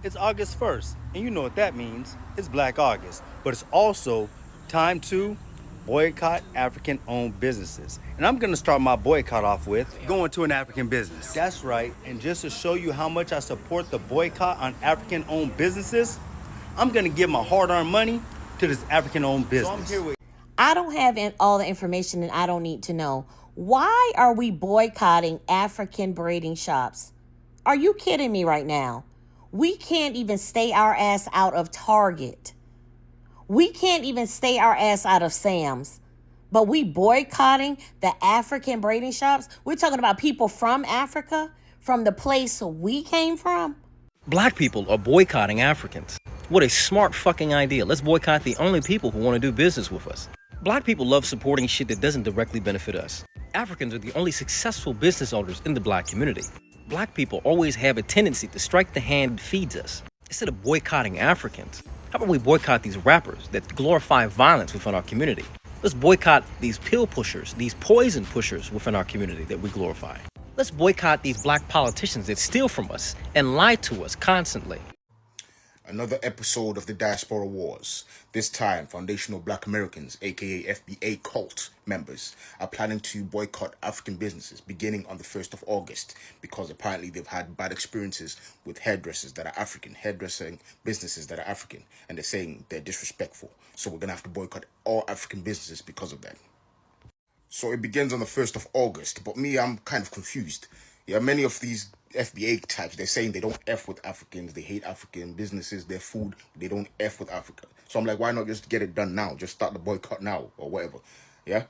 It's August 1st, and you know what that means. It's Black August. But it's also time to boycott African owned businesses. And I'm gonna start my boycott off with going to an African business. That's right, and just to show you how much I support the boycott on African owned businesses, I'm gonna give my hard earned money to this African owned business. So I'm here with I don't have all the information and I don't need to know. Why are we boycotting African braiding shops? Are you kidding me right now? We can't even stay our ass out of Target. We can't even stay our ass out of Sam's. But we boycotting the African braiding shops? We're talking about people from Africa, from the place we came from? Black people are boycotting Africans. What a smart fucking idea. Let's boycott the only people who want to do business with us. Black people love supporting shit that doesn't directly benefit us. Africans are the only successful business owners in the black community. Black people always have a tendency to strike the hand that feeds us. Instead of boycotting Africans, how about we boycott these rappers that glorify violence within our community? Let's boycott these pill pushers, these poison pushers within our community that we glorify. Let's boycott these black politicians that steal from us and lie to us constantly. Another episode of the Diaspora Wars. This time, Foundational Black Americans, aka FBA cult members, are planning to boycott African businesses beginning on the 1st of August because apparently they've had bad experiences with hairdressers that are African, hairdressing businesses that are African, and they're saying they're disrespectful. So we're going to have to boycott all African businesses because of that. So it begins on the 1st of August, but me, I'm kind of confused. Yeah, many of these FBA types, they're saying they don't F with Africans, they hate African businesses, their food, they don't F with Africa. So I'm like, why not just get it done now? Just start the boycott now or whatever. Yeah?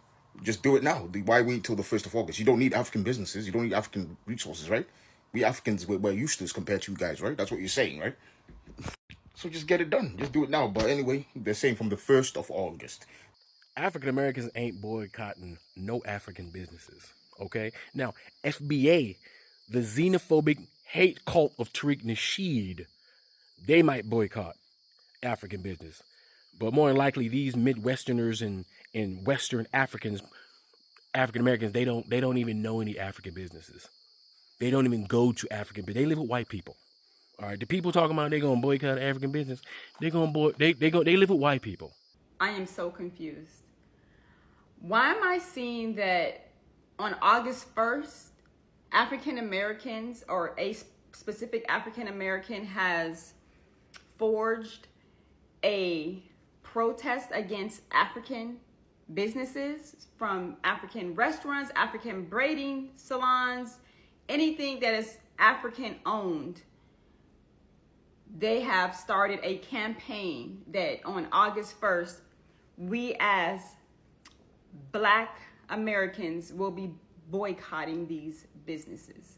Just do it now. Why wait till the 1st of August? You don't need African businesses, you don't need African resources, right? We Africans, we're useless compared to you guys, right? That's what you're saying, right? So just get it done. Just do it now. But anyway, they're saying from the 1st of August. African Americans ain't boycotting no African businesses. Okay? Now, FBA, the xenophobic hate cult of Tariq Nasheed, they might boycott African business. But more than likely, these Midwesterners and Western Africans, African Americans, they don't even know any African businesses. They don't even go to African business. They live with white people. All right, the people talking about they gonna boycott African business, they live with white people. I am so confused. Why am I seeing that on August 1st, African Americans or a specific African American has forged a protest against African businesses, from African restaurants, African braiding salons, anything that is African owned? They have started a campaign that on August 1st, we as Black Americans will be boycotting these businesses.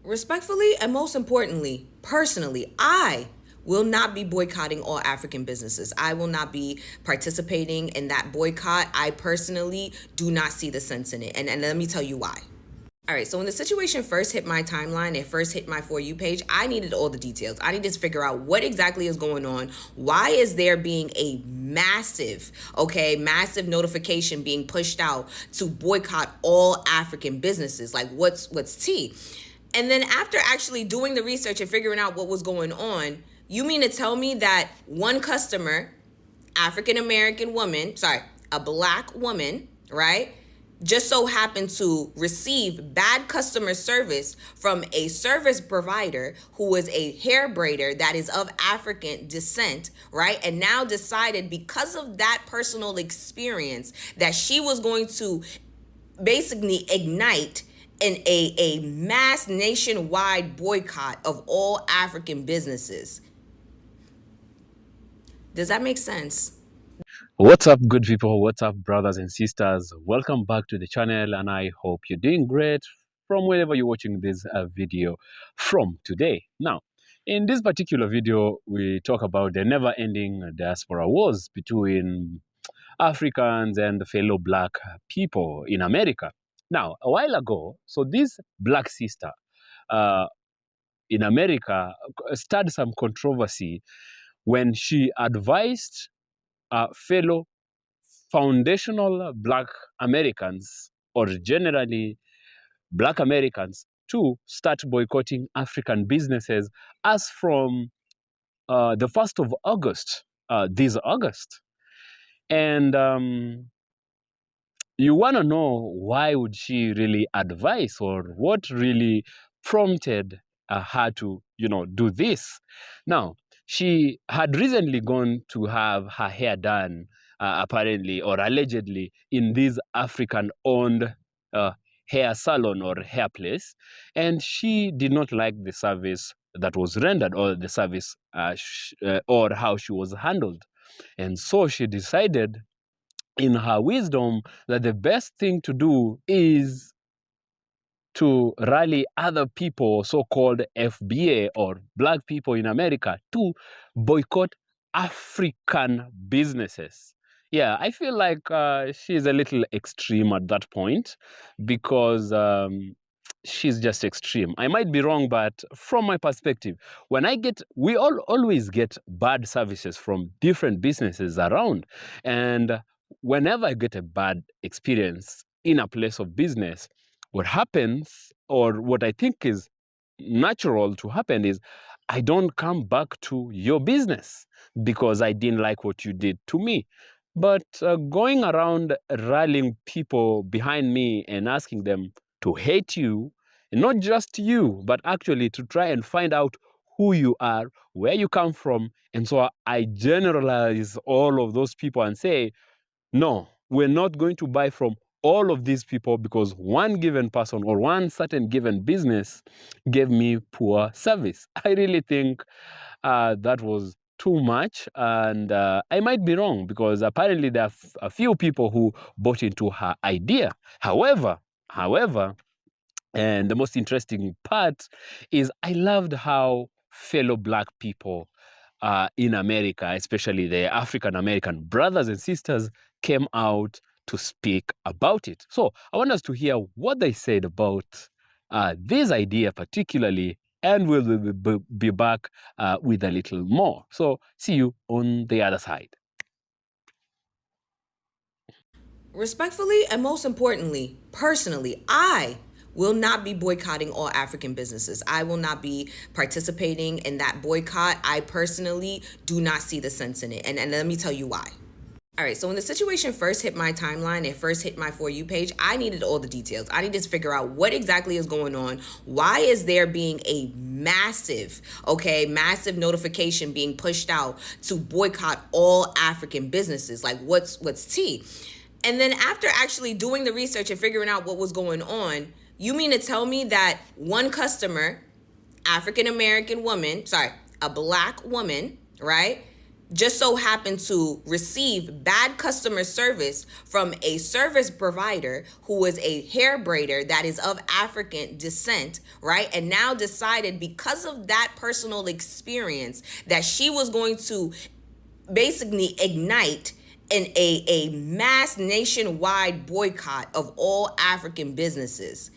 Respectfully, and most importantly, personally, I will not be boycotting all African businesses. I will not be participating in that boycott. I personally do not see the sense in it. And let me tell you why. All right, so when the situation first hit my timeline, it first hit my For You page, I needed all the details. I needed to figure out what exactly is going on. Why is there being a massive notification being pushed out to boycott all African businesses? Like, what's tea? And then after actually doing the research and figuring out what was going on, you mean to tell me that one customer, African-American woman, a Black woman, right, just so happened to receive bad customer service from a service provider who was a hair braider that is of African descent, right? And now decided, because of that personal experience, that she was going to basically ignite a mass nationwide boycott of all African businesses. Does that make sense? What's up, good people? What's up, brothers and sisters? Welcome back to the channel, and I hope you're doing great from wherever you're watching this video from today. Now, in this particular video, we talk about the never-ending diaspora wars between Africans and fellow Black people in America. Now, a while ago, so this Black sister in America started some controversy when she advised fellow foundational Black Americans, or generally Black Americans, to start boycotting African businesses as from the 1st of August, this August. And you want to know why would she really advise, or what really prompted her to, do this. Now, she had recently gone to have her hair done, apparently or allegedly, in this African-owned hair salon or hair place, and she did not like the service that was rendered, or the service or how she was handled. And so she decided, in her wisdom, that the best thing to do is to rally other people, so-called FBA or Black people in America, to boycott African businesses. Yeah, I feel like she's a little extreme at that point, because she's just extreme. I might be wrong, but from my perspective, we always get bad services from different businesses around. And whenever I get a bad experience in a place of business, what happens, or what I think is natural to happen, is I don't come back to your business because I didn't like what you did to me. But going around rallying people behind me and asking them to hate you, and not just you, but actually to try and find out who you are, where you come from. And so I generalize all of those people and say, no, we're not going to buy from all of these people because one given person or one certain given business gave me poor service. I really think that was too much, and I might be wrong, because apparently there are a few people who bought into her idea. However, and the most interesting part is, I loved how fellow Black people in America, especially the African American brothers and sisters, came out to speak about it. So I want us to hear what they said about this idea particularly, and we'll be back with a little more. So see you on the other side. Respectfully, and most importantly, personally, I will not be boycotting all African businesses. I will not be participating in that boycott. I personally do not see the sense in it. And let me tell you why. All right, so when the situation first hit my timeline, it first hit my For You page, I needed all the details. I needed to figure out what exactly is going on. Why is there being a massive notification being pushed out to boycott all African businesses? Like, what's tea? And then after actually doing the research and figuring out what was going on, you mean to tell me that one customer, African-American woman, a Black woman, right, just so happened to receive bad customer service from a service provider who was a hair braider that is of African descent, right? And now decided, because of that personal experience, that she was going to basically ignite a mass nationwide boycott of all African businesses.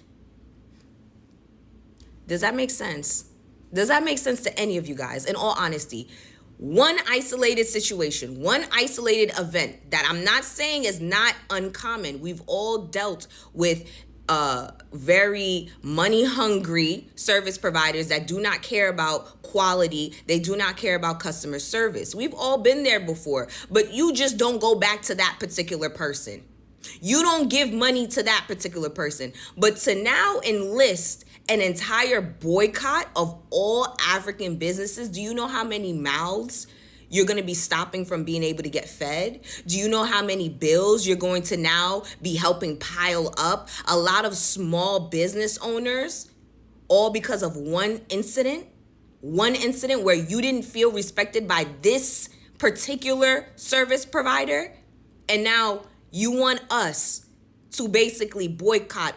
Does that make sense? Does that make sense to any of you guys? In all honesty, one isolated situation, one isolated event that I'm not saying is not uncommon. We've all dealt with very money hungry service providers that do not care about quality. They do not care about customer service. We've all been there before, but you just don't go back to that particular person. You don't give money to that particular person. But to now enlist an entire boycott of all African businesses, do you know how many mouths you're going to be stopping from being able to get fed? Do you know how many bills you're going to now be helping pile up? A lot of small business owners, all because of one incident where you didn't feel respected by this particular service provider. And now you want us to basically boycott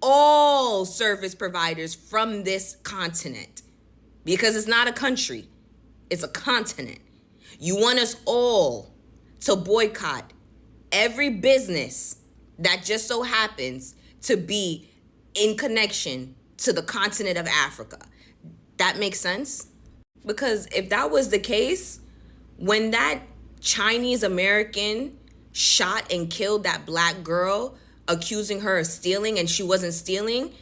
all service providers from this continent, because it's not a country, it's a continent. You want us all to boycott every business that just so happens to be in connection to the continent of Africa. That makes sense? Because if that was the case, when that Chinese American shot and killed that Black girl, accusing her of stealing, and she wasn't stealing,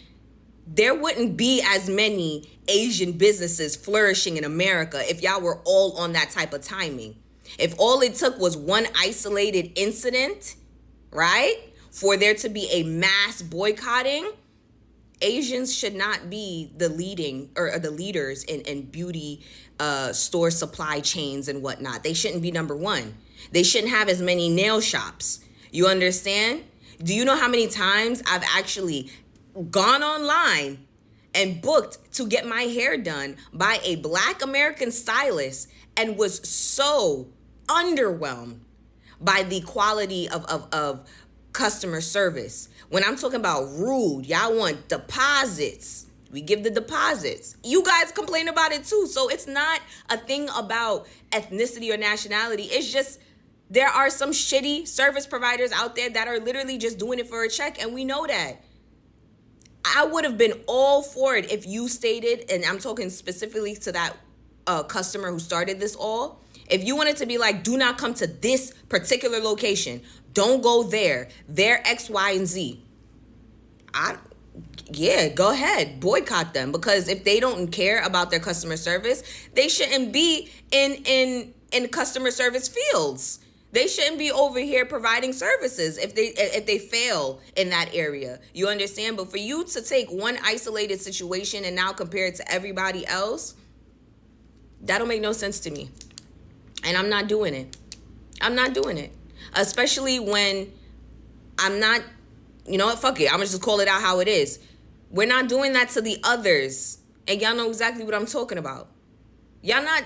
there wouldn't be as many Asian businesses flourishing in America if y'all were all on that type of timing. If all it took was one isolated incident, right, for there to be a mass boycotting, Asians should not be the leading or the leaders in beauty store supply chains and whatnot. They shouldn't be number one. They shouldn't have as many nail shops. You understand? Do you know how many times I've actually gone online and booked to get my hair done by a Black American stylist and was so underwhelmed by the quality of customer service? When I'm talking about rude, y'all want deposits. We give the deposits. You guys complain about it too. So it's not a thing about ethnicity or nationality. It's just there are some shitty service providers out there that are literally just doing it for a check, and we know that. I would have been all for it if you stated, and I'm talking specifically to that customer who started this all, if you wanted to be like, do not come to this particular location, don't go there, they're X, Y, and Z. Yeah, go ahead, boycott them, because if they don't care about their customer service, they shouldn't be in customer service fields. They shouldn't be over here providing services if they fail in that area. You understand? But for you to take one isolated situation and now compare it to everybody else, that don't make no sense to me. And I'm not doing it. I'm not doing it. Especially when I'm not, you know what, fuck it. I'm gonna just call it out how it is. We're not doing that to the others. And y'all know exactly what I'm talking about. Y'all not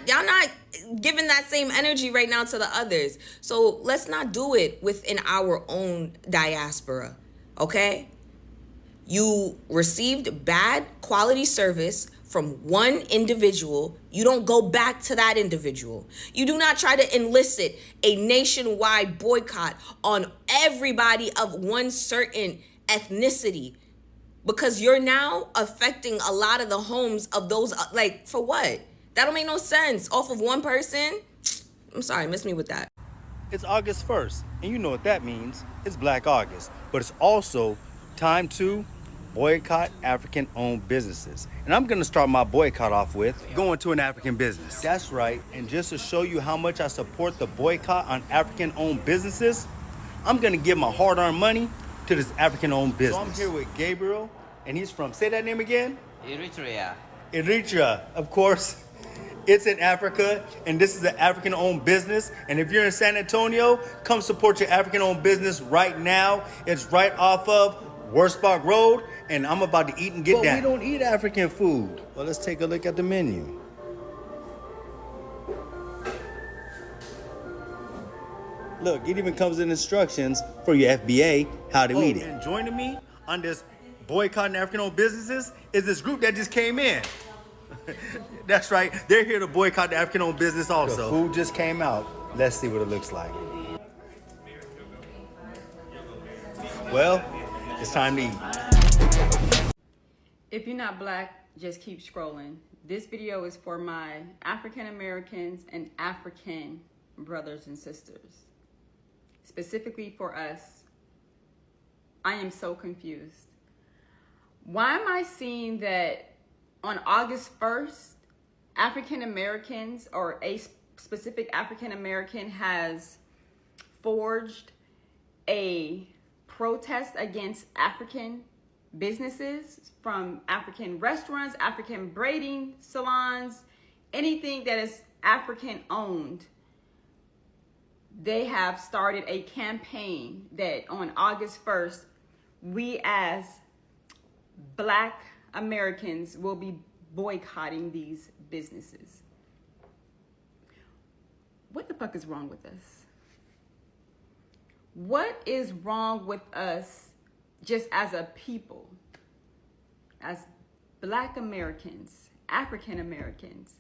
giving that same energy right now to the others. So let's not do it within our own diaspora, okay? You received bad quality service from one individual. You don't go back to that individual. You do not try to elicit a nationwide boycott on everybody of one certain ethnicity, because you're now affecting a lot of the homes of those, like, for what? That don't make no sense. Off of one person? I'm sorry, miss me with that. It's August 1st, and you know what that means. It's Black August, but it's also time to boycott African-owned businesses. And I'm gonna start my boycott off with going to an African business. That's right, and just to show you how much I support the boycott on African-owned businesses, I'm gonna give my hard-earned money to this African-owned business. So I'm here with Gabriel, and he's from, say that name again? Eritrea. Eritrea, of course. It's in Africa, and this is an African-owned business. And if you're in San Antonio, come support your African-owned business right now. It's right off of Wurzbach Road, and I'm about to eat and get down. But we don't eat African food. Well, let's take a look at the menu. Look, it even comes in instructions for your FBA how to eat it. And joining me on this boycotting African-owned businesses is this group that just came in. That's right. They're here to boycott the African-owned business also. The food just came out. Let's see what it looks like. Well, it's time to eat. If you're not Black, just keep scrolling. This video is for my African Americans and African brothers and sisters. Specifically for us, I am so confused. Why am I seeing that on August 1st, African Americans or a specific African American has forged a protest against African businesses, from African restaurants, African braiding salons, anything that is African owned? They have started a campaign that on August 1st, we as Black Americans will be boycotting these businesses. What the fuck is wrong with us? What is wrong with us just as a people, as Black Americans, African Americans?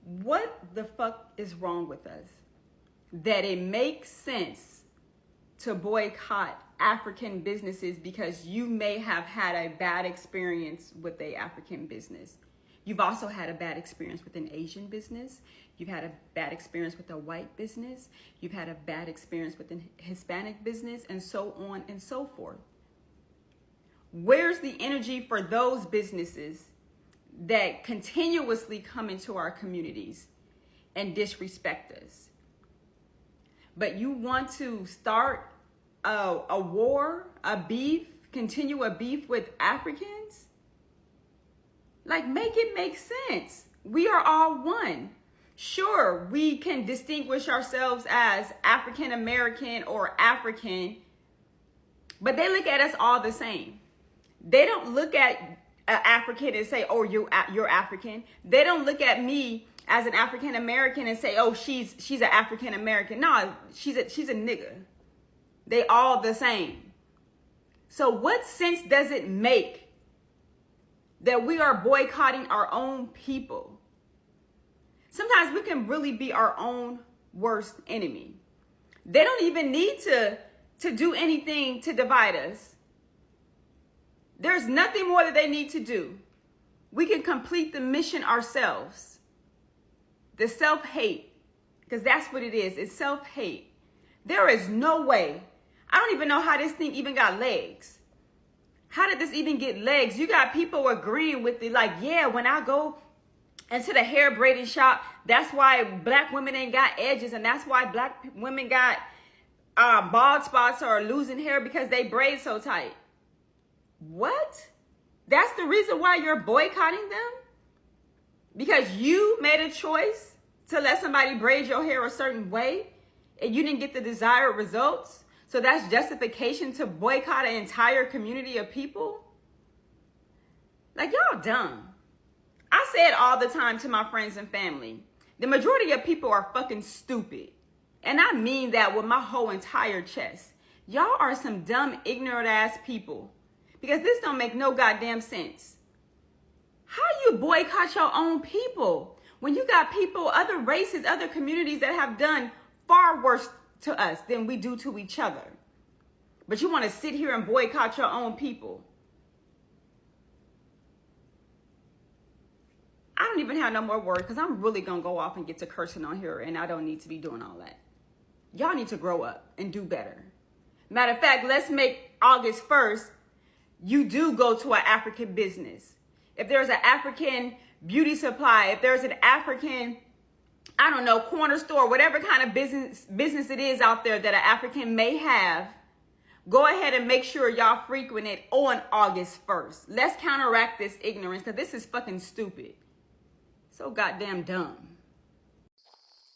What the fuck is wrong with us that it makes sense to boycott African businesses because you may have had a bad experience with a African business? You've also had a bad experience with an Asian business. You've had a bad experience with a white business. You've had a bad experience with an Hispanic business, and so on and so forth. Where's the energy for those businesses that continuously come into our communities and disrespect us? But you want to start a war, a beef, continue a beef with Africans? Like, make it make sense. We are all one. Sure, we can distinguish ourselves as African American or African, but they look at us all the same. They don't look at an African and say, oh, you're African. They don't look at me as an African American and say, oh, she's an African American. No, she's a nigga. They all the same. So what sense does it make that we are boycotting our own people? Sometimes we can really be our own worst enemy. They don't even need to do anything to divide us. There's nothing more that they need to do. We can complete the mission ourselves. The self-hate, because that's what it is. It's self-hate. There is no way. I don't even know how this thing even got legs. How did this even get legs? You got people agreeing with it, like, yeah, when I go into the hair braiding shop, that's why black women ain't got edges, and that's why black women got bald spots or losing hair because they braid so tight. What? That's the reason why you're boycotting them? Because you made a choice to let somebody braid your hair a certain way and you didn't get the desired results? So that's justification to boycott an entire community of people? Like, y'all dumb. I say it all the time to my friends and family. The majority of people are fucking stupid. And I mean that with my whole entire chest. Y'all are some dumb, ignorant ass people. Because this don't make no goddamn sense. How you boycott your own people when you got people, other races, other communities that have done far worse to us than we do to each other? But you want to sit here and boycott your own people. I don't even have no more words because I'm really going to go off and get to cursing on here, and I don't need to be doing all that. Y'all need to grow up and do better. Matter of fact, let's make August 1st, you do go to an African business. If there's an African beauty supply, if there's an African, I don't know, corner store, whatever kind of business it is out there that an African may have, go ahead and make sure y'all frequent it on August 1st. Let's counteract this ignorance because this is fucking stupid. So goddamn dumb.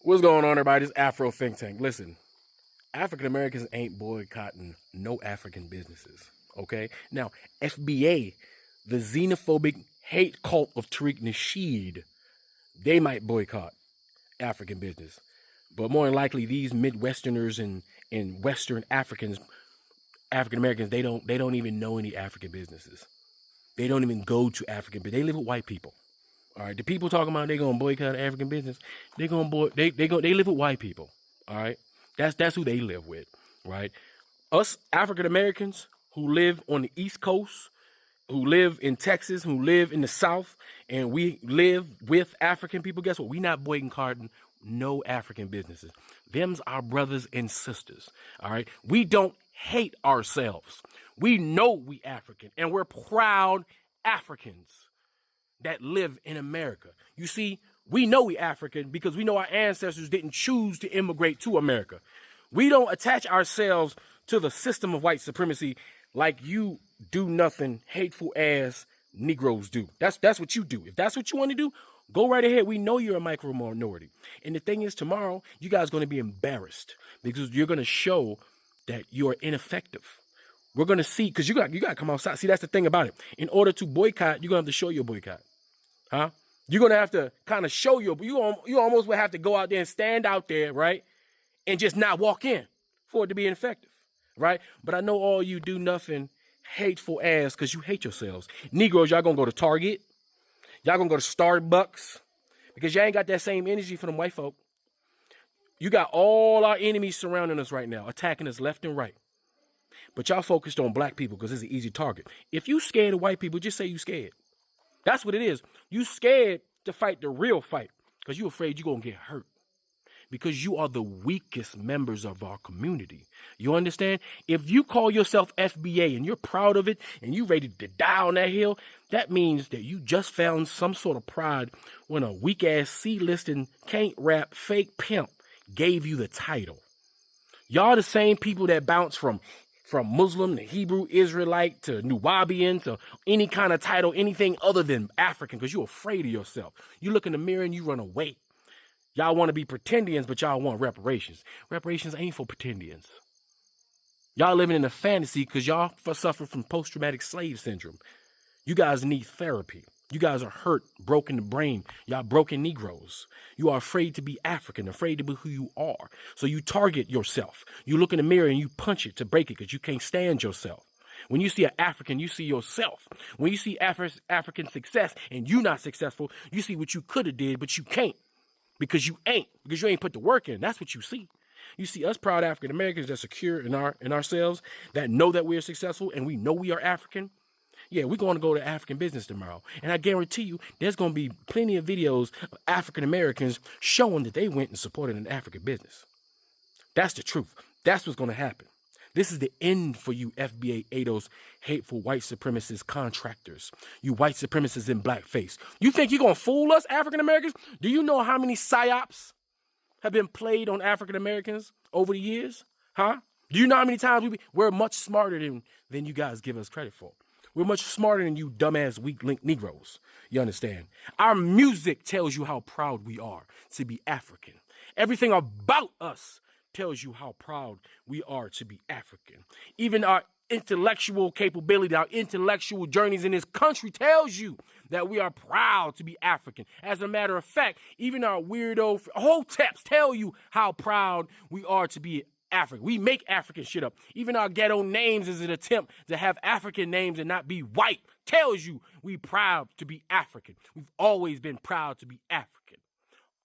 What's going on, everybody? This Afro Think Tank. Listen, African Americans ain't boycotting no African businesses, okay? Now, FBA, the xenophobic hate cult of Tariq Nasheed, they might boycott African business. But more than likely, these Midwesterners and Western Africans, African Americans, they don't even know any African businesses. They don't even go to African business. They live with white people. All right, the people talking about they gonna boycott African business, they live with white people. All right, that's who they live with, right? Us African Americans who live on the East Coast, who live in Texas, who live in the South, and we live with African people. Guess what? We not boycotting no African businesses. Them's our brothers and sisters. All right, we don't hate ourselves. We know we African, and we're proud Africans that live in America. You see, we know we African because we know our ancestors didn't choose to immigrate to America. We don't attach ourselves to the system of white supremacy like you do nothing hateful ass Negroes do. That's what you do. If that's what you want to do, go right ahead. We know you're a micro minority. And the thing is, tomorrow, you guys are going to be embarrassed because you're going to show that you're ineffective. We're going to see, because you got to come outside. See, that's the thing about it. In order to boycott, you're going to have to show your boycott. Huh? You're going to have to kind of show you almost will have to go out there and stand out there, right? And just not walk in for it to be ineffective, right? But I know all you do nothing hateful ass because you hate yourselves. Negroes, y'all going to go to Target. Y'all going to go to Starbucks because y'all ain't got that same energy for them white folk. You got all our enemies surrounding us right now, attacking us left and right. But y'all focused on black people because it's an easy target. If you scared of white people, just say you scared. That's what it is. You scared to fight the real fight because you afraid you're going to get hurt. because you are the weakest members of our community. You understand? If you call yourself FBA and you're proud of it and you're ready to die on that hill, that means that you just found some sort of pride when a weak-ass C-listing, can't rap, fake pimp gave you the title. Y'all the same people that bounce from Muslim to Hebrew Israelite to Nubian to any kind of title, anything other than African, because you're afraid of yourself. You look in the mirror and you run away. Y'all want to be pretendians, but y'all want reparations. Reparations ain't for pretendians. Y'all living in a fantasy because y'all suffer from post-traumatic slave syndrome. You guys need therapy. You guys are hurt, broken the brain. Y'all broken Negroes. You are afraid to be African, afraid to be who you are. So you target yourself. You look in the mirror and you punch it to break it because you can't stand yourself. When you see an African, you see yourself. When you see African success and you not successful, you see what you could have did, but you can't because you ain't put the work in. That's what you see. You see us proud African Americans that secure in ourselves, that know that we are successful and we know we are African. Yeah, we're going to go to African business tomorrow. And I guarantee you, there's going to be plenty of videos of African Americans showing that they went and supported an African business. That's the truth. That's what's going to happen. This is the end for you FBA ADOS, hateful white supremacist contractors. You white supremacists in blackface. You think you're going to fool us, African Americans? Do you know how many psyops have been played on African Americans over the years? Huh? Do you know how many times we're much smarter than you guys give us credit for? We're much smarter than you dumbass weak-linked Negroes. You understand? Our music tells you how proud we are to be African. Everything about us tells you how proud we are to be African. Even our intellectual capability, our intellectual journeys in this country tells you that we are proud to be African. As a matter of fact, even our weirdo hoteps tell you how proud we are to be African. We make African shit up. Even our ghetto names is an attempt to have African names and not be white. Tells you we proud to be African. We've always been proud to be African.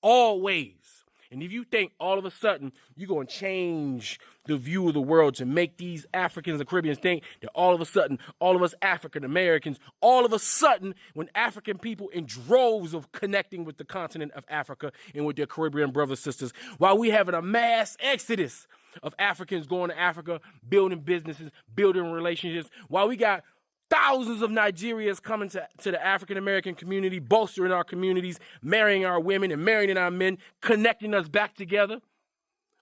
Always. And if you think all of a sudden you're going to change the view of the world to make these Africans and Caribbeans think that all of a sudden, all of us African Americans, all of a sudden, when African people in droves of connecting with the continent of Africa and with their Caribbean brothers and sisters, while we having a mass exodus of Africans going to Africa, building businesses, building relationships, while we got thousands of Nigerians coming to the African-American community, bolstering our communities, marrying our women and marrying our men, connecting us back together.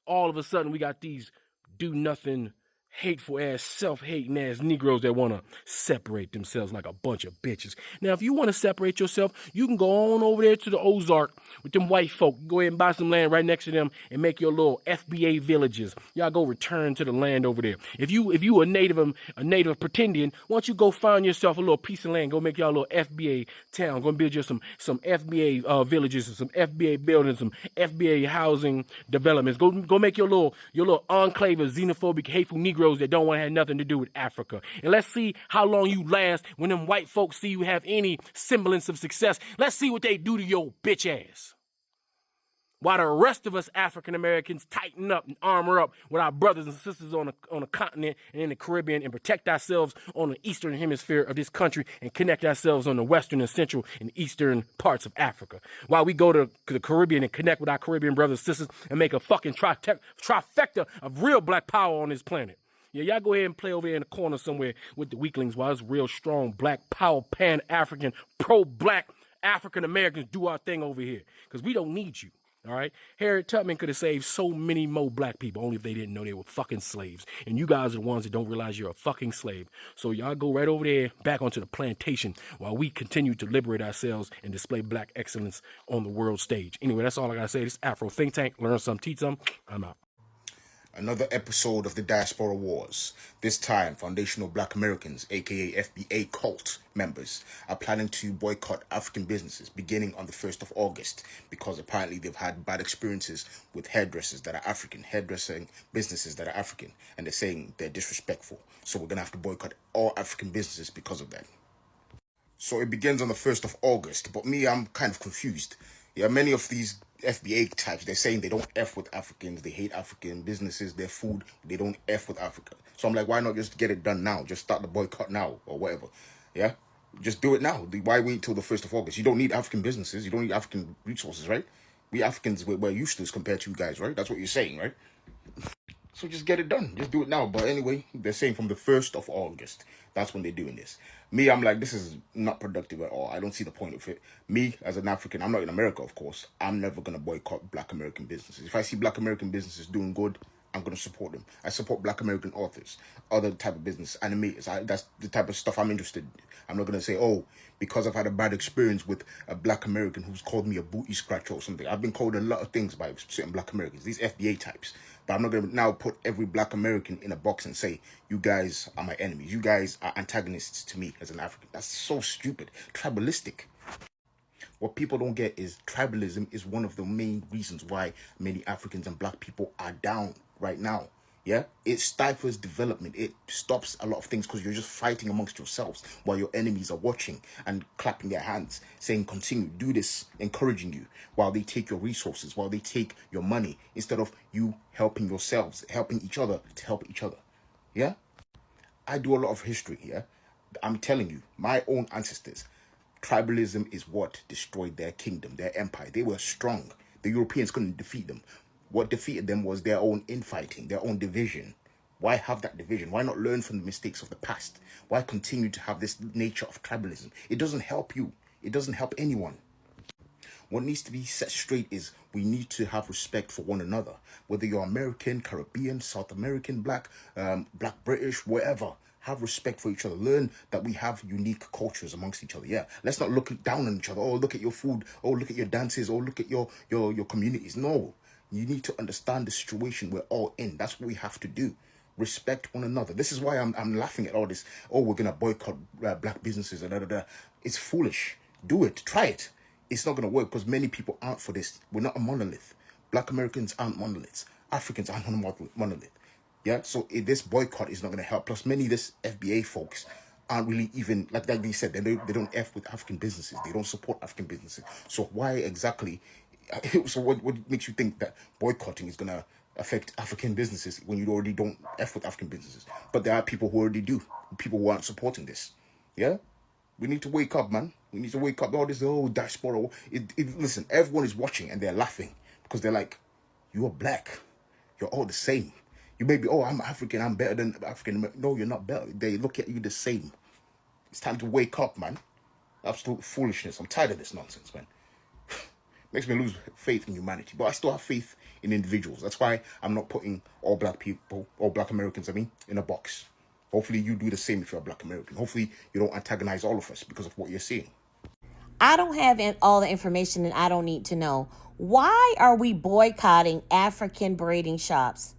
All of a sudden, we got these do-nothing, hateful-ass, self-hating ass Negroes that want to separate themselves like a bunch of bitches. Now, if you want to separate yourself, you can go on over there to the Ozark with them white folk. Go ahead and buy some land right next to them and make your little FBA villages. Y'all go return to the land over there. If you a native pretending, why don't you go find yourself a little piece of land, go make y'all a little FBA town, go build you some FBA villages and some FBA buildings, some FBA housing developments. Go make your little enclave of xenophobic, hateful Negroes that don't want to have nothing to do with Africa. And let's see how long you last when them white folks see you have any semblance of success. Let's see what they do to your bitch ass. While the rest of us African Americans tighten up and armor up with our brothers and sisters on the continent and in the Caribbean and protect ourselves on the eastern hemisphere of this country and connect ourselves on the western and central and eastern parts of Africa. While we go to the Caribbean and connect with our Caribbean brothers and sisters and make a fucking trifecta of real black power on this planet. Yeah, y'all go ahead and play over there in the corner somewhere with the weaklings while it's real strong black power, pan-African, pro-black African Americans do our thing over here. Because we don't need you. All right. Harriet Tubman could have saved so many more black people, only if they didn't know they were fucking slaves. And you guys are the ones that don't realize you're a fucking slave. So y'all go right over there, back onto the plantation, while we continue to liberate ourselves and display black excellence on the world stage. Anyway, that's all I gotta say. This is Afro Think Tank. Learn some, teach some. I'm out. Another episode of the Diaspora Wars. This time, Foundational Black Americans, aka FBA cult members, are planning to boycott African businesses beginning on the 1st of August because apparently they've had bad experiences with hairdressers that are African, hairdressing businesses that are African, and they're saying they're disrespectful. So we're going to have to boycott all African businesses because of that. So it begins on the 1st of August, but me, I'm kind of confused. Yeah, many of these FBA types, they're saying they don't F with Africans, they hate African businesses, their food, they don't F with Africa. So I'm like, why not just get it done now? Just start the boycott now or whatever. Yeah? Just do it now. Why wait till the 1st of August? You don't need African businesses, you don't need African resources, right? We Africans, we're useless compared to you guys, right? That's what you're saying, right? So just get it done. Just do it now. But anyway, they're saying from the 1st of August. That's when they're doing this. Me, I'm like, this is not productive at all. I don't see the point of it. Me, as an African, I'm not in America, of course. I'm never going to boycott Black American businesses. If I see Black American businesses doing good, I'm going to support them. I support Black American authors, other type of business, animators. That's the type of stuff I'm interested in. I'm not going to say, oh, because I've had a bad experience with a Black American who's called me a booty scratcher or something. I've been called a lot of things by certain Black Americans, these FBA types. But I'm not going to now put every Black American in a box and say, you guys are my enemies. You guys are antagonists to me as an African. That's so stupid. Tribalistic. What people don't get is tribalism is one of the main reasons why many Africans and Black people are down right now. Yeah, it stifles development. It stops a lot of things because you're just fighting amongst yourselves while your enemies are watching and clapping their hands, saying, continue, do this, encouraging you, while they take your resources, while they take your money, instead of you helping yourselves, helping each other to help each other. Yeah, I do a lot of history. Yeah, I'm telling you, my own ancestors, tribalism is what destroyed their kingdom, their empire. They were strong. The Europeans couldn't defeat them. What defeated them was their own infighting, their own division. Why have that division? Why not learn from the mistakes of the past? Why continue to have this nature of tribalism? It doesn't help you. It doesn't help anyone. What needs to be set straight is we need to have respect for one another. Whether you're American, Caribbean, South American, Black, Black British, wherever. Have respect for each other. Learn that we have unique cultures amongst each other. Yeah, let's not look down on each other. Oh, look at your food. Oh, look at your dances. Oh, look at your communities. No. You need to understand the situation we're all in. That's what we have to do. Respect one another. This is why I'm laughing at all this. Oh, we're going to boycott Black businesses. It's foolish. Do it. Try it. It's not going to work because many people aren't for this. We're not a monolith. Black Americans aren't monoliths. Africans aren't a monolith. Yeah, so this boycott is not going to help. Plus, many of this FBA folks aren't really even, like they said, they don't F with African businesses. They don't support African businesses. So why exactly... So what makes you think that boycotting is going to affect African businesses when you already don't F with African businesses? But there are people who already do. People who aren't supporting this. Yeah? We need to wake up, man. We need to wake up. All this, diaspora. Listen, everyone is watching and they're laughing because they're like, you are Black. You're all the same. You may be, I'm African. I'm better than African. No, you're not better. They look at you the same. It's time to wake up, man. Absolute foolishness. I'm tired of this nonsense, man. Makes me lose faith in humanity. But I still have faith in individuals. That's why I'm not putting all Black people, all Black Americans, in a box. Hopefully you do the same if you're a Black American. Hopefully you don't antagonize all of us because of what you're seeing. I don't have all the information and I don't need to know. Why are we boycotting African braiding shops?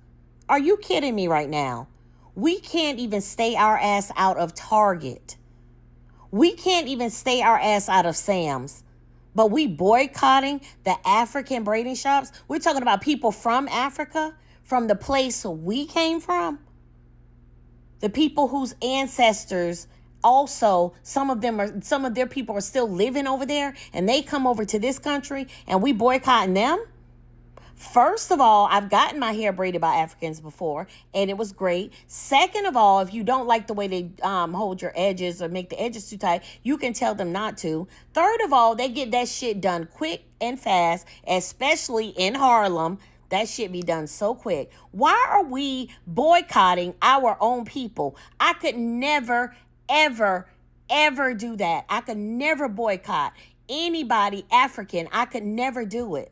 Are you kidding me right now? We can't even stay our ass out of Target. We can't even stay our ass out of Sam's. But we boycotting the African braiding shops? We're talking about people from Africa, from the place we came from. The people whose ancestors also, some of their people are still living over there and they come over to this country and we boycotting them? First of all, I've gotten my hair braided by Africans before, and it was great. Second of all, if you don't like the way they hold your edges or make the edges too tight, you can tell them not to. Third of all, they get that shit done quick and fast, especially in Harlem. That shit be done so quick. Why are we boycotting our own people? I could never, ever, ever do that. I could never boycott anybody African. I could never do it.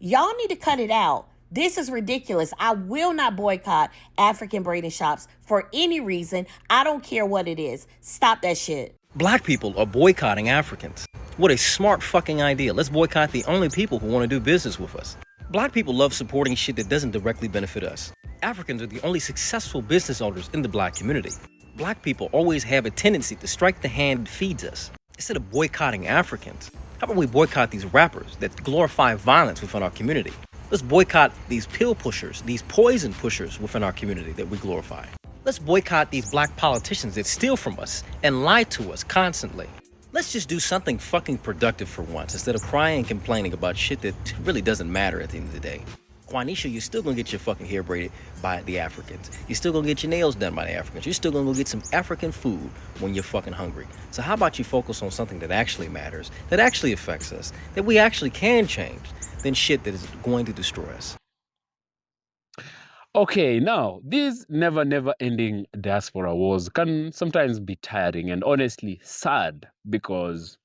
Y'all need to cut it out. This is ridiculous. I will not boycott African braiding shops for any reason. I don't care what it is. Stop that shit. Black people are boycotting Africans. What a smart fucking idea. Let's boycott the only people who want to do business with us. Black people love supporting shit that doesn't directly benefit us. Africans are the only successful business owners in the Black community. Black people always have a tendency to strike the hand that feeds us. Instead of boycotting Africans, how about we boycott these rappers that glorify violence within our community? Let's boycott these pill pushers, these poison pushers within our community that we glorify. Let's boycott these Black politicians that steal from us and lie to us constantly. Let's just do something fucking productive for once instead of crying and complaining about shit that really doesn't matter at the end of the day. Quanisha, you're still gonna get your fucking hair braided by the Africans. You're still gonna get your nails done by the Africans. You're still gonna go get some African food when you're fucking hungry. So how about you focus on something that actually matters, that actually affects us, that we actually can change? than shit that is going to destroy us. Okay, now, these never ending diaspora wars can sometimes be tiring and honestly sad because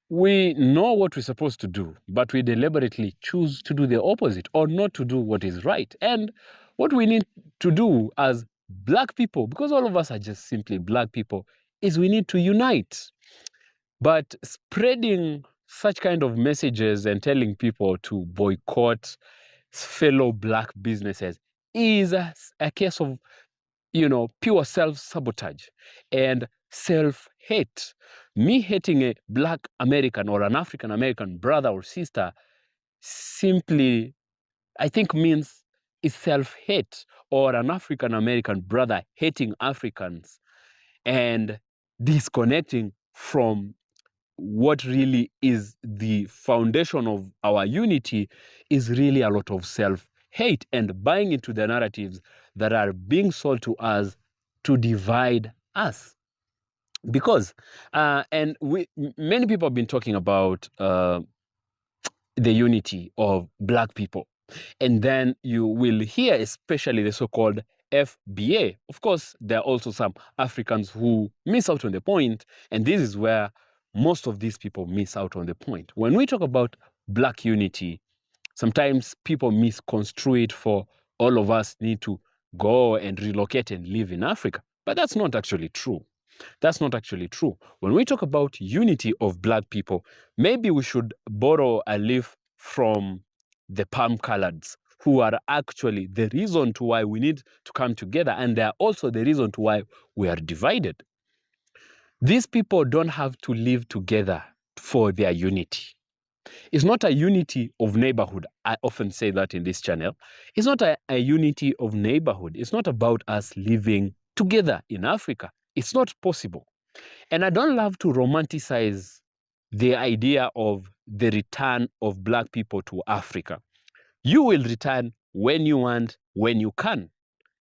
we know what we're supposed to do, but we deliberately choose to do the opposite or not to do what is right. And what we need to do as black people, because all of us are just simply black people, is we need to unite. But spreading such kind of messages and telling people to boycott fellow black businesses is a case of, pure self-sabotage and self-hate. Me hating a black American or an African American brother or sister simply, I think, means is self-hate, or an African American brother hating Africans and disconnecting from what really is the foundation of our unity is really a lot of self-hate and buying into the narratives that are being sold to us to divide us. Because, many people have been talking about the unity of black people. And then you will hear especially the so-called FBA. Of course, there are also some Africans who miss out on the point, and this is where most of these people miss out on the point. When we talk about black unity, sometimes people misconstrue it for all of us need to go and relocate and live in Africa. But that's not actually true. That's not actually true. When we talk about unity of black people, maybe we should borrow a leaf from the palm coloreds, who are actually the reason to why we need to come together, and they are also the reason to why we are divided. These people don't have to live together for their unity. It's not a unity of neighborhood. I often say that in this channel. It's not a unity of neighborhood. It's not about us living together in Africa. It's not possible. And I don't love to romanticize the idea of the return of black people to Africa. You will return when you want, when you can.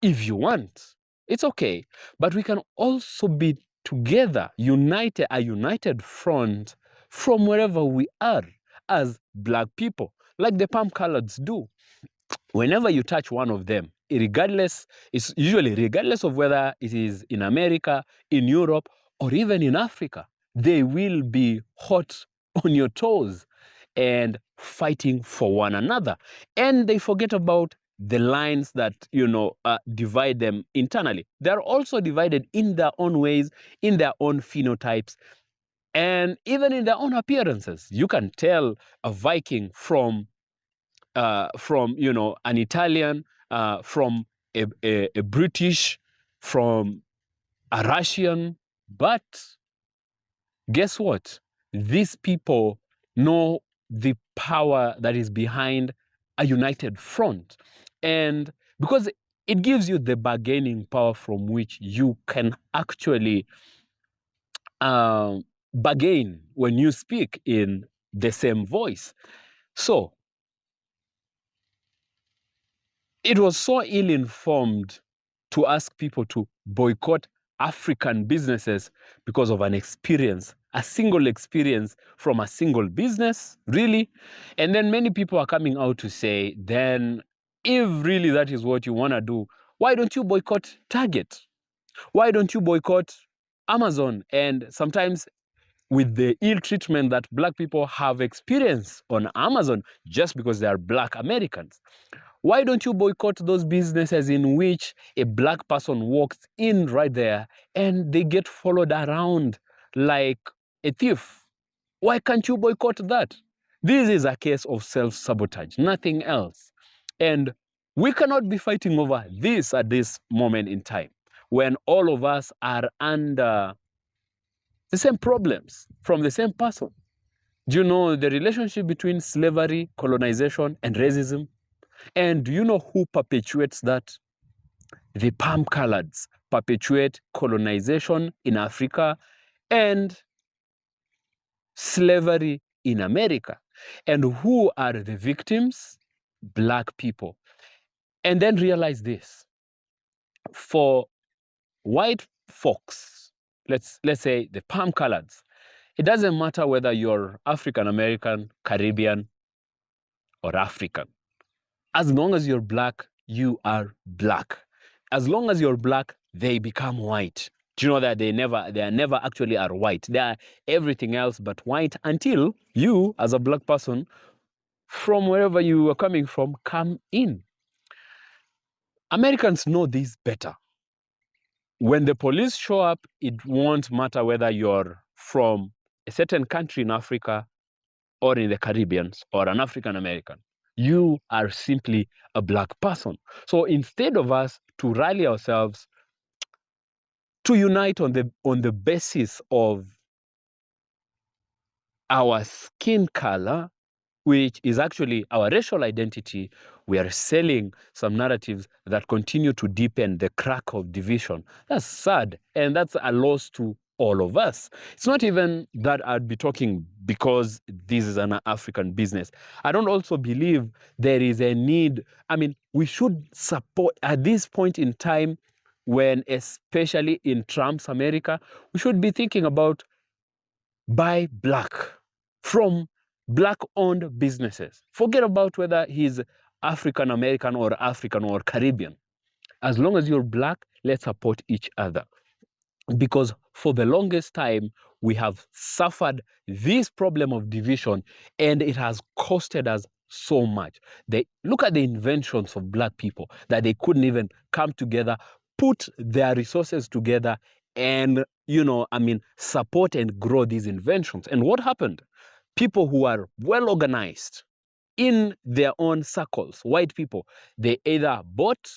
If you want, it's okay. But we can also be together, united, a united front from wherever we are as black people, like the palm coloreds do. Whenever you touch one of them, it's usually regardless of whether it is in America, in Europe, or even in Africa, they will be hot on your toes and fighting for one another. And they forget about the lines that, divide them internally. They're also divided in their own ways, in their own phenotypes, and even in their own appearances. You can tell a Viking from an Italian, from a British, from a Russian. But guess what? These people know the power that is behind a united front. And because it gives you the bargaining power from which you can actually bargain when you speak in the same voice. So it was so ill-informed to ask people to boycott African businesses because of an experience, a single experience from a single business, really? And then many people are coming out to say, then if really that is what you want to do, why don't you boycott Target? Why don't you boycott Amazon? And sometimes with the ill treatment that black people have experienced on Amazon just because they are black Americans. Why don't you boycott those businesses in which a black person walks in right there and they get followed around like a thief? Why can't you boycott that? This is a case of self-sabotage, nothing else. And we cannot be fighting over this at this moment in time when all of us are under the same problems from the same person. Do you know the relationship between slavery, colonization, and racism? And do you know who perpetuates that? The palm coloreds perpetuate colonization in Africa and slavery in America. And who are the victims? Black people. And then realize this. For white folks, let's say the palm coloreds, it doesn't matter whether you're African American, Caribbean, or African. As long as you're black, you are black. As long as you're black, they become white. Do you know that they are never actually are white? They are everything else but white until you, as a black person, from wherever you are coming from, come in. Americans know this better. When the police show up, it won't matter whether you're from a certain country in Africa or in the Caribbean or an African American. You are simply a black person. So instead of us to rally ourselves to unite on the basis of our skin color, which is actually our racial identity, we are selling some narratives that continue to deepen the crack of division. That's sad, and that's a loss to all of us. It's not even that I'd be talking because this is an African business. I don't also believe there is a need. I mean, we should support at this point in time when, especially in Trump's America, we should be thinking about buy black from black-owned businesses. Forget about whether he's African American or African or Caribbean. As long as you're black, let's support each other. Because for the longest time, we have suffered this problem of division, and it has costed us so much. Look at the inventions of black people, that they couldn't even come together, put their resources together, and support and grow these inventions. And what happened? People who are well organized in their own circles, white people, they either bought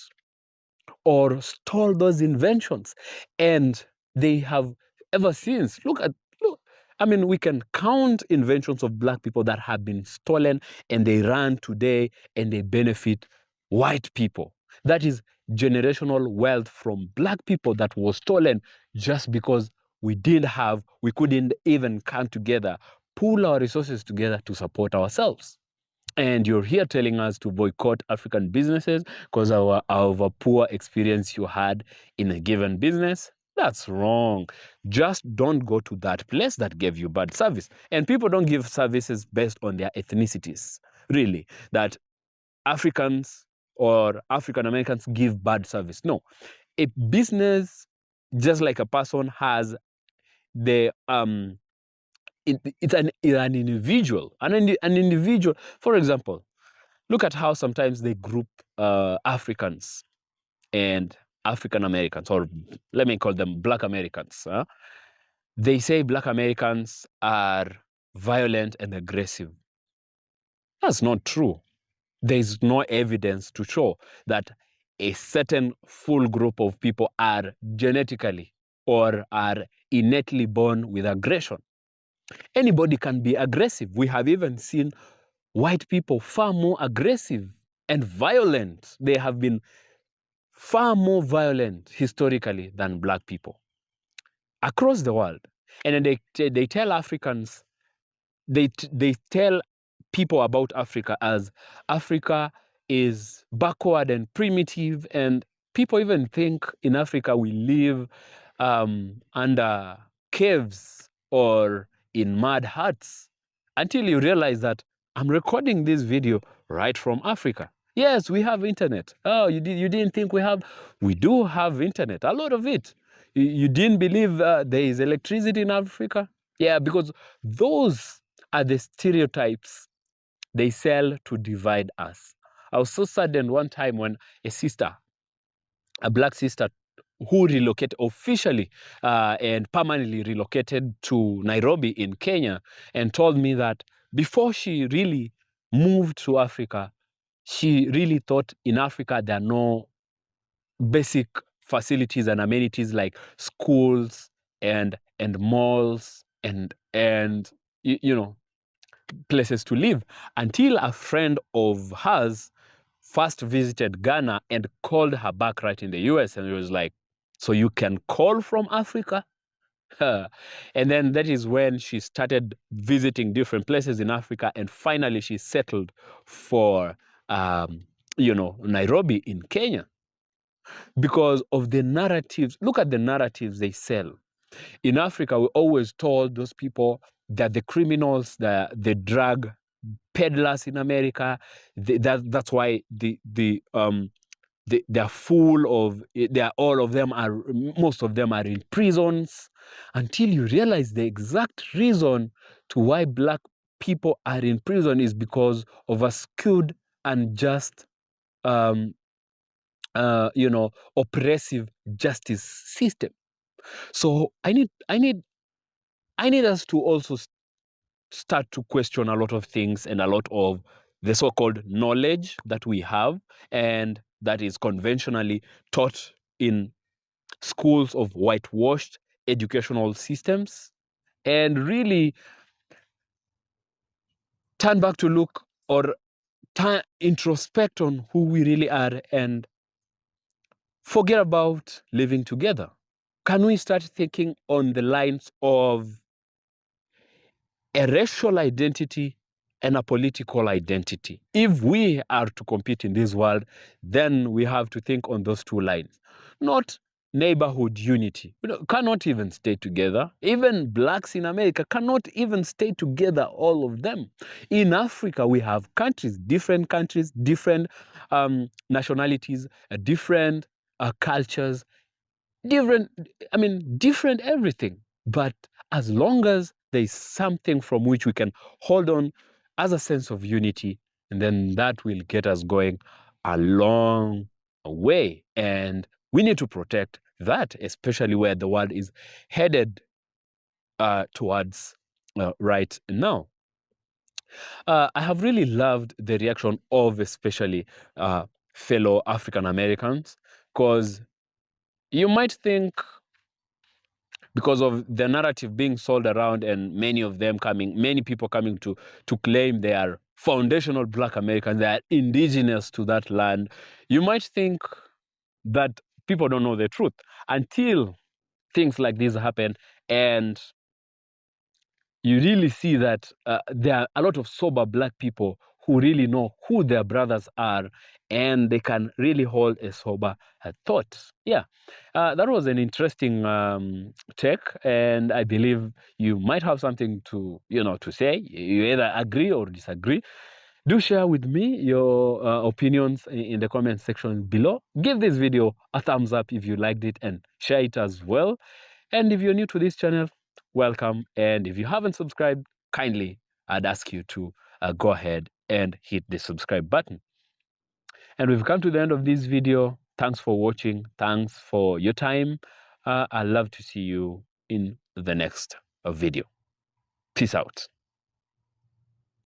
or stole those inventions, and they have ever since. We can count inventions of black people that have been stolen, and they run today and they benefit white people. That is generational wealth from black people that was stolen just because we couldn't even come together, pool our resources together to support ourselves. And you're here telling us to boycott African businesses because of a poor experience you had in a given business. That's wrong. Just don't go to that place that gave you bad service. And people don't give services based on their ethnicities, really, that Africans or African Americans give bad service. No. A business, just like a person, has the it's an individual. An individual. For example, look at how sometimes they group Africans and African Americans, or let me call them Black Americans. They say Black Americans are violent and aggressive. That's not true. There's no evidence to show that a certain full group of people are genetically or are innately born with aggression. Anybody can be aggressive. We have even seen white people far more aggressive and violent. They have been far more violent historically than black people across the world. And then they tell Africans, they tell people about Africa as Africa is backward and primitive, and people even think in Africa we live under caves or in mud huts, until you realize that I'm recording this video right from Africa. Yes, we have internet. Oh, you didn't think we have? We do have internet, a lot of it. You didn't believe there is electricity in Africa? Yeah, because those are the stereotypes they sell to divide us. I was so saddened one time when a black sister who relocated officially and permanently relocated to Nairobi in Kenya, and told me that before she really moved to Africa, she really thought in Africa there are no basic facilities and amenities like schools and malls and places to live, until a friend of hers first visited Ghana and called her back right in the US, and it was like, so you can call from Africa? And then that is when she started visiting different places in Africa, and finally she settled for Nairobi in Kenya, because of the narratives. Look at the narratives they sell. In Africa, we always told those people that the criminals, the drug peddlers in America. That's why they are full of, all of them are, most of them are in prisons, until you realize the exact reason to why black people are in prison is because of a skewed and just oppressive justice system. So I need us to also start to question a lot of things and a lot of the so-called knowledge that we have and that is conventionally taught in schools of whitewashed educational systems, and really turn back to look, or introspect on who we really are and forget about living together. Can we start thinking on the lines of a racial identity and a political identity? If we are to compete in this world, then we have to think on those two lines, not neighborhood unity. Cannot even stay together. Even blacks in America cannot even stay together, all of them. In Africa, we have countries, different nationalities, different cultures, different everything. But as long as there is something from which we can hold on as a sense of unity, and then that will get us going a long way. And we need to protect that, especially where the world is headed towards right now. I have really loved the reaction of especially fellow African Americans, because you might think, because of the narrative being sold around and many people coming to claim they are foundational Black Americans, they are indigenous to that land, you might think that people don't know the truth until things like this happen, and you really see that there are a lot of sober Black people who really know who their brothers are, and they can really hold a sober thought. Yeah, that was an interesting take, and I believe you might have something to say. You either agree or disagree. Do share with me your opinions in the comment section below. Give this video a thumbs up if you liked it, and share it as well. And if you're new to this channel, welcome. And if you haven't subscribed, kindly, I'd ask you to go ahead and hit the subscribe button. And we've come to the end of this video. Thanks for watching. Thanks for your time. I'd love to see you in the next video. Peace out.